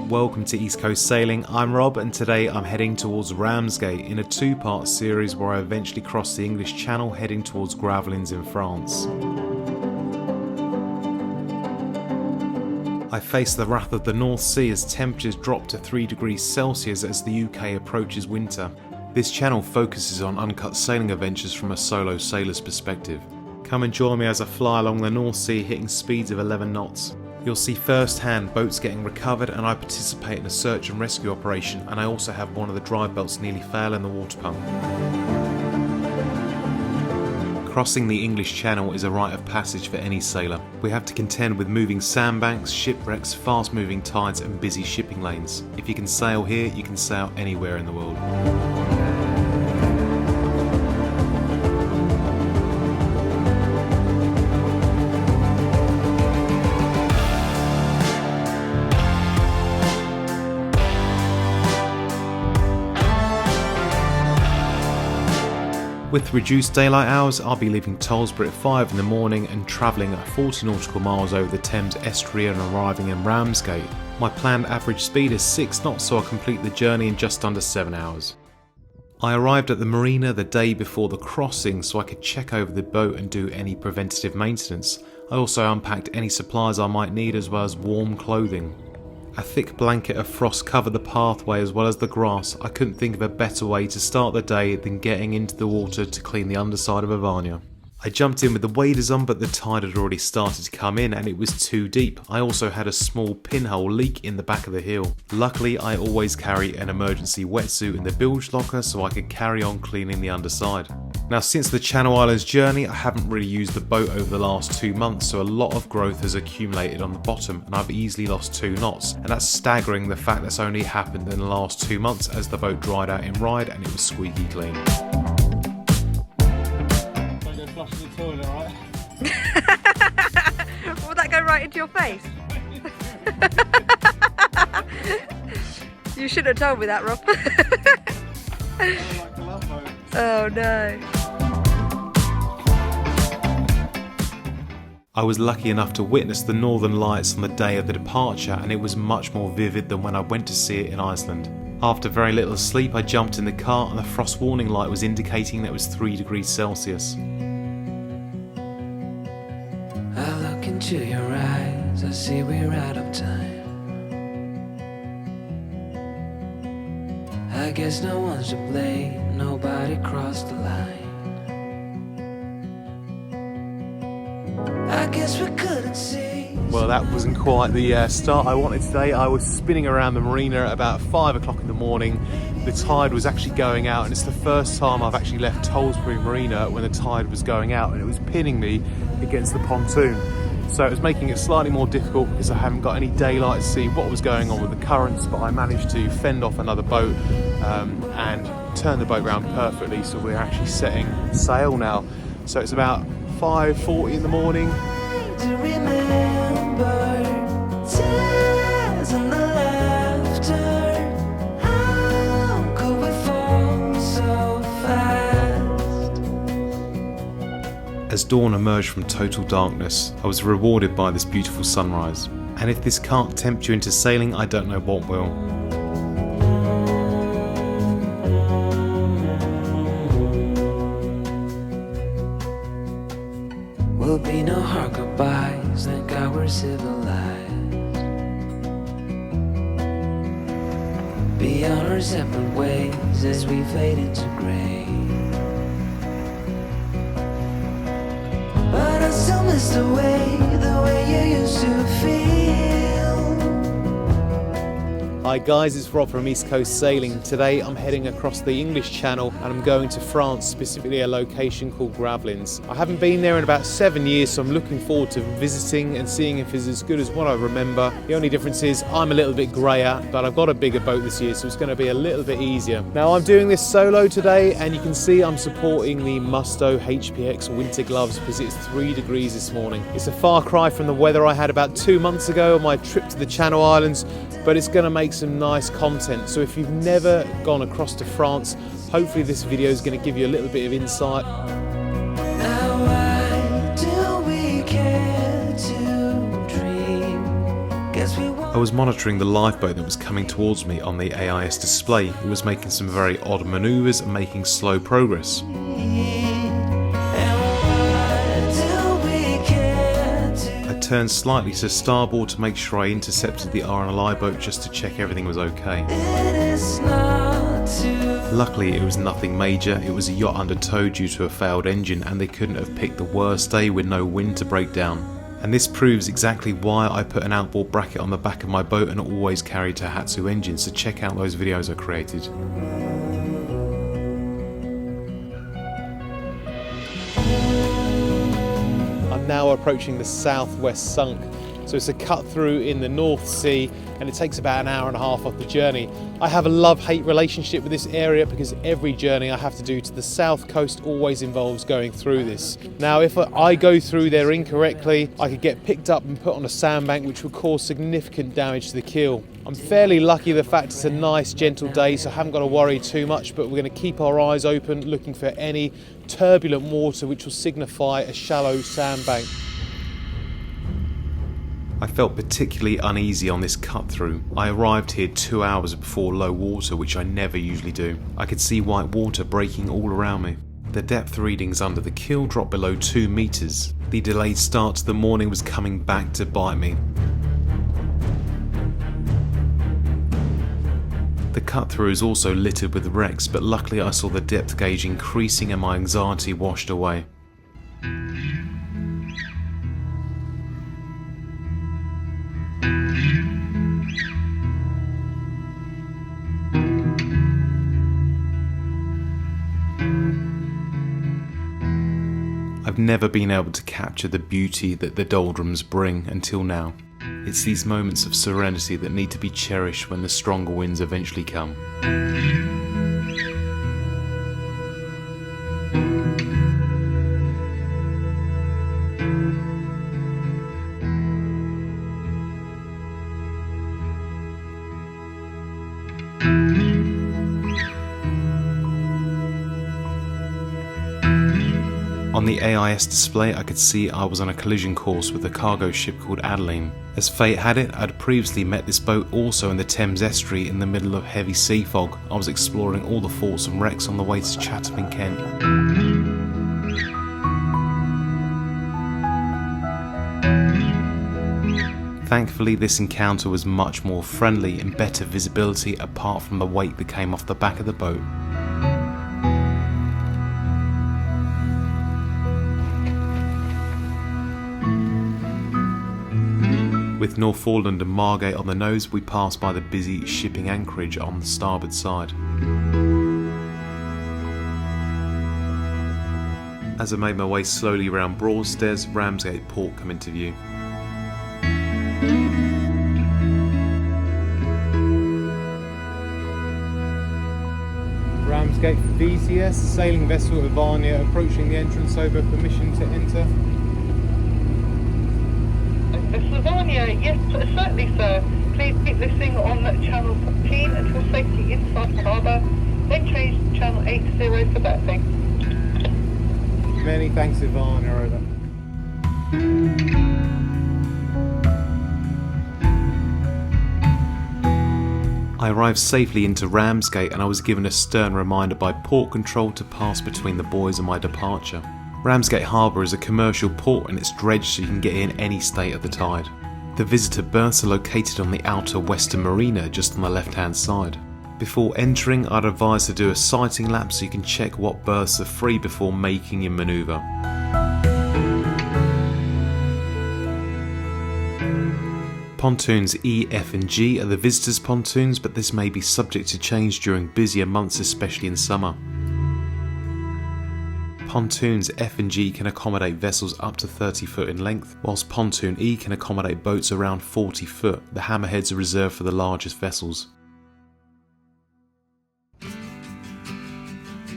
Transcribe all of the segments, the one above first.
welcome to East Coast Sailing. I'm Rob and today I'm heading towards Ramsgate in a two-part series where I eventually cross the English Channel heading towards Gravelines in France. I face the wrath of the North Sea as temperatures drop to 3 degrees Celsius as the UK approaches winter. This channel focuses on uncut sailing adventures from a solo sailor's perspective. Come and join me as I fly along the North Sea hitting speeds of 11 knots. You'll see firsthand boats getting recovered and I participate in a search and rescue operation, and I also have one of the drive belts nearly fail in the water pump. Crossing the English Channel is a rite of passage for any sailor. We have to contend with moving sandbanks, shipwrecks, fast moving tides and busy shipping lanes. If you can sail here, you can sail anywhere in the world. With reduced daylight hours, I'll be leaving Tollesbury at 5 in the morning and travelling at 40 nautical miles over the Thames estuary and arriving in Ramsgate. My planned average speed is 6 knots, so I'll complete the journey in just under 7 hours. I arrived at the Marina the day before the crossing so I could check over the boat and do any preventative maintenance. I also unpacked any supplies I might need as well as warm clothing. A thick blanket of frost covered the pathway as well as the grass. I couldn't think of a better way to start the day than getting into the water to clean the underside of Evania. I jumped in with the waders on, but the tide had already started to come in and it was too deep. I also had a small pinhole leak in the back of the heel. Luckily, I always carry an emergency wetsuit in the bilge locker so I could carry on cleaning the underside. Now, since the Channel Islands journey, I haven't really used the boat over the last 2 months, so a lot of growth has accumulated on the bottom and I've easily lost 2 knots. And that's staggering, the fact that's only happened in the last 2 months as the boat dried out in ride and it was squeaky clean. Don't go flushing the toilet, right? Will that go right into your face? You should have told me that, Rob. Oh no. I was lucky enough to witness the Northern Lights on the day of the departure, and it was much more vivid than when I went to see it in Iceland. After very little sleep, I jumped in the car and the frost warning light was indicating that it was 3 degrees Celsius. I look into your eyes, I see we're out of time. I guess no one's to blame, nobody crossed the line. I guess we couldn't see. Well, that wasn't quite the start I wanted today. I was spinning around the marina at about 5 o'clock in the morning. The tide was actually going out and it's the first time I've actually left Tollesbury Marina when the tide was going out, and it was pinning me against the pontoon. So it was making it slightly more difficult because I haven't got any daylight to see what was going on with the currents, but I managed to fend off another boat and turn the boat around perfectly, so we're actually setting sail now. So it's about 5:40 in the morning. To remember tears and the laughter. How could we fall so fast? As dawn emerged from total darkness, I was rewarded by this beautiful sunrise. And if this can't tempt you into sailing, I don't know what will. Will be no hard goodbyes, thank God we're civilized. Be on our separate ways as we fade into grey. But I still miss the way you used to feel. Hi guys, it's Rob from East Coast Sailing. Today I'm heading across the English Channel and I'm going to France, specifically a location called Gravelines. I haven't been there in about 7 years, so I'm looking forward to visiting and seeing if it's as good as what I remember. The only difference is I'm a little bit greyer, but I've got a bigger boat this year, so it's going to be a little bit easier. Now I'm doing this solo today and you can see I'm supporting the Beneteau HPX winter gloves because it's 3 degrees this morning. It's a far cry from the weather I had about 2 months ago on my trip to the Channel Islands, but it's going to make some nice content. So if you've never gone across to France, hopefully this video is going to give you a little bit of insight. Now why do we care to dream? Guess we won't. I was monitoring the lifeboat that was coming towards me on the AIS display. It was making some very odd manoeuvres and making slow progress. I turned slightly to starboard to make sure I intercepted the RNLI boat just to check everything was okay. Luckily it was nothing major. It was a yacht under tow due to a failed engine, and they couldn't have picked the worst day with no wind to break down. And this proves exactly why I put an outboard bracket on the back of my boat and always carry Tohatsu engines, so check out those videos I created. I'm now approaching the southwest sunk, so it's a cut through in the North Sea and it takes about an hour and a half off the journey. I have a love-hate relationship with this area because every journey I have to do to the south coast always involves going through this. Now if I go through there incorrectly, I could get picked up and put on a sandbank, which would cause significant damage to the keel. I'm fairly lucky the fact it's a nice gentle day, so I haven't got to worry too much, but we're going to keep our eyes open looking for any turbulent water which will signify a shallow sandbank. I felt particularly uneasy on this cut through. I arrived here 2 hours before low water, which I never usually do. I could see white water breaking all around me. The depth readings under the keel dropped below 2 meters. The delayed start to the morning was coming back to bite me. The cut through is also littered with wrecks, but luckily I saw the depth gauge increasing and my anxiety washed away. I've never been able to capture the beauty that the doldrums bring until now. It's these moments of serenity that need to be cherished when the stronger winds eventually come. On the AIS display I could see I was on a collision course with a cargo ship called Adeline. As fate had it, I'd previously met this boat also in the Thames estuary in the middle of heavy sea fog. I was exploring all the forts and wrecks on the way to Chatham in Kent. Thankfully this encounter was much more friendly and better visibility apart from the wake that came off the back of the boat. With Northumberland and Margate on the nose, we passed by the busy shipping anchorage on the starboard side. As I made my way slowly around Broadstairs, Ramsgate port come into view. Ramsgate for VCS, sailing vessel Evania approaching the entrance over, permission to enter. Evania, yes, certainly, sir. Please keep this thing on channel 15 until safety inside the harbour, then change to channel 80 for that thing. Many thanks, Evania, over. I arrived safely into Ramsgate and I was given a stern reminder by port control to pass between the buoys on my departure. Ramsgate Harbour is a commercial port and it's dredged so you can get in any state of the tide. The visitor berths are located on the outer western marina just on the left hand side. Before entering, I'd advise to do a sighting lap so you can check what berths are free before making your manoeuvre. Pontoons E, F and G are the visitors' pontoons, but this may be subject to change during busier months, especially in summer. Pontoons F and G can accommodate vessels up to 30 foot in length, whilst Pontoon E can accommodate boats around 40 foot. The hammerheads are reserved for the largest vessels.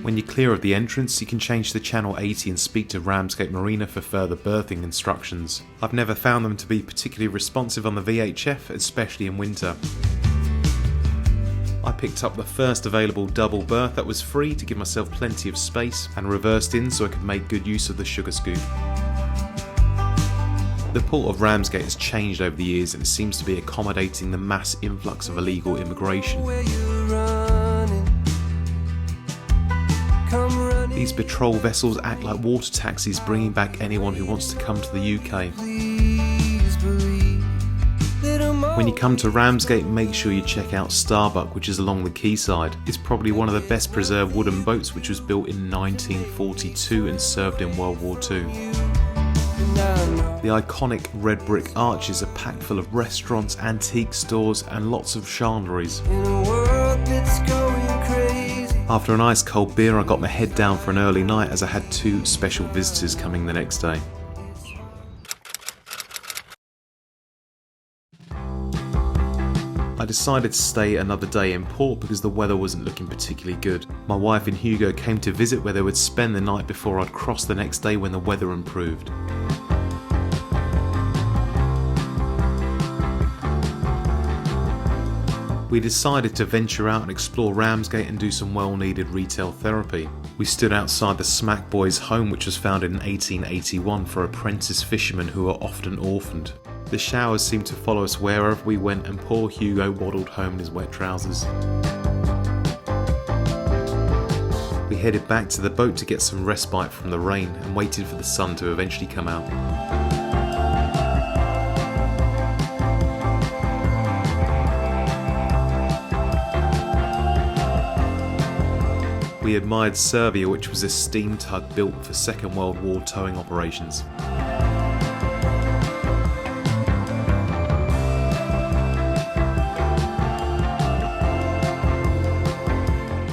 When you're clear of the entrance, you can change to channel 80 and speak to Ramsgate Marina for further berthing instructions. I've never found them to be particularly responsive on the VHF, especially in winter. I picked up the first available double berth that was free to give myself plenty of space and reversed in so I could make good use of the sugar scoop. The port of Ramsgate has changed over the years and it seems to be accommodating the mass influx of illegal immigration. These patrol vessels act like water taxis, bringing back anyone who wants to come to the UK. When you come to Ramsgate, make sure you check out Starbuck, which is along the quayside. It's probably one of the best preserved wooden boats, which was built in 1942 and served in World War II. The iconic red brick arches are packed full of restaurants, antique stores and lots of chandleries. After an ice cold beer, I got my head down for an early night as I had 2 special visitors coming the next day. I decided to stay another day in port because the weather wasn't looking particularly good. My wife and Hugo came to visit where they would spend the night before I'd cross the next day when the weather improved. We decided to venture out and explore Ramsgate and do some well-needed retail therapy. We stood outside the Smack Boys' home, which was founded in 1881 for apprentice fishermen who were often orphaned. The showers seemed to follow us wherever we went and poor Hugo waddled home in his wet trousers. We headed back to the boat to get some respite from the rain and waited for the sun to eventually come out. We admired Servia, which was a steam tug built for Second World War towing operations.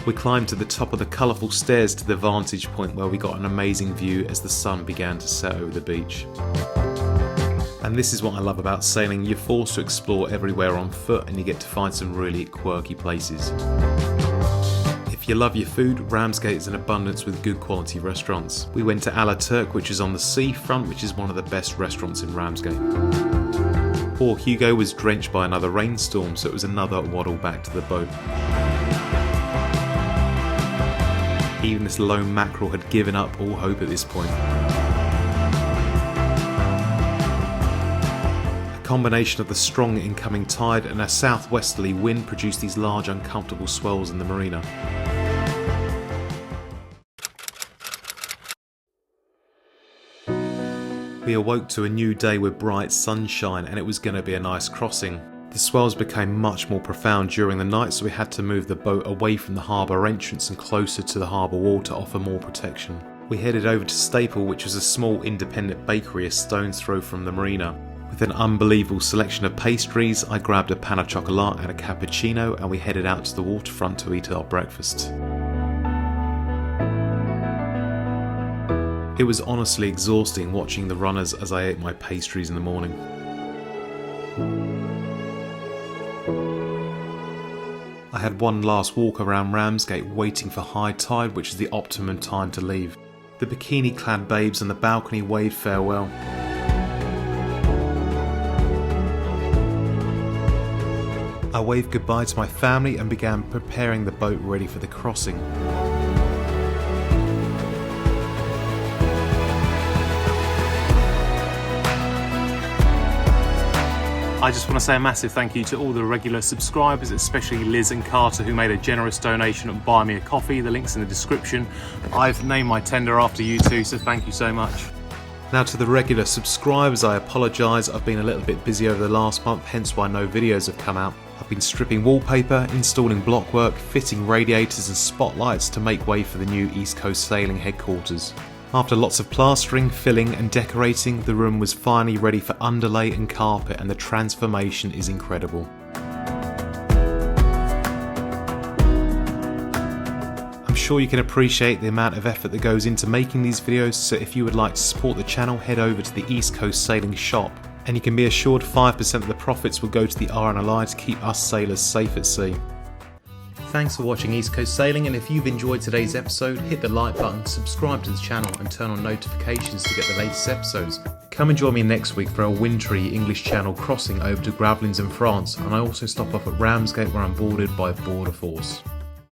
We climbed to the top of the colourful stairs to the vantage point where we got an amazing view as the sun began to set over the beach. And this is what I love about sailing, you're forced to explore everywhere on foot and you get to find some really quirky places. If you love your food, Ramsgate is in abundance with good quality restaurants. We went to A La Turque, which is on the seafront, which is one of the best restaurants in Ramsgate. Poor Hugo was drenched by another rainstorm, so it was another waddle back to the boat. Even this lone mackerel had given up all hope at this point. A combination of the strong incoming tide and a southwesterly wind produced these large uncomfortable swells in the marina. We awoke to a new day with bright sunshine and it was going to be a nice crossing. The swells became much more profound during the night, so we had to move the boat away from the harbour entrance and closer to the harbour wall to offer more protection. We headed over to Staple, which was a small independent bakery a stone's throw from the marina. With an unbelievable selection of pastries, I grabbed a pan au chocolat and a cappuccino and we headed out to the waterfront to eat our breakfast. It was honestly exhausting watching the runners as I ate my pastries in the morning. I had one last walk around Ramsgate waiting for high tide, which is the optimum time to leave. The bikini-clad babes on the balcony waved farewell. I waved goodbye to my family and began preparing the boat ready for the crossing. I just want to say a massive thank you to all the regular subscribers, especially Liz and Carter, who made a generous donation and buy me a coffee. The link's in the description. I've named my tender after you two, so thank you so much. Now to the regular subscribers, I apologise. I've been a little bit busy over the last month, hence why no videos have come out. I've been stripping wallpaper, installing blockwork, fitting radiators and spotlights to make way for the new East Coast Sailing headquarters. After lots of plastering, filling and decorating, the room was finally ready for underlay and carpet, and the transformation is incredible. I'm sure you can appreciate the amount of effort that goes into making these videos, so if you would like to support the channel, head over to the East Coast Sailing shop, and you can be assured 5% of the profits will go to the RNLI to keep us sailors safe at sea. Thanks for watching East Coast Sailing, and if you've enjoyed today's episode, hit the like button, subscribe to the channel and turn on notifications to get the latest episodes. Come and join me next week for a wintry English Channel crossing over to Gravelines in France, and I also stop off at Ramsgate where I'm boarded by Border Force.